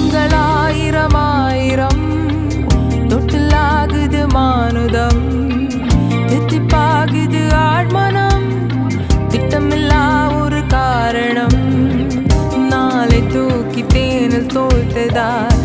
துன்பங்கள் ஆயிரம் ஆயிரம் தொட்டிலாகுது மானுதம் தித்திப்பாகுது ஆழ்மனம் திட்டமில்லா ஒரு காரணம் நாளை தூக்கி தேனில் தோய்த்ததால்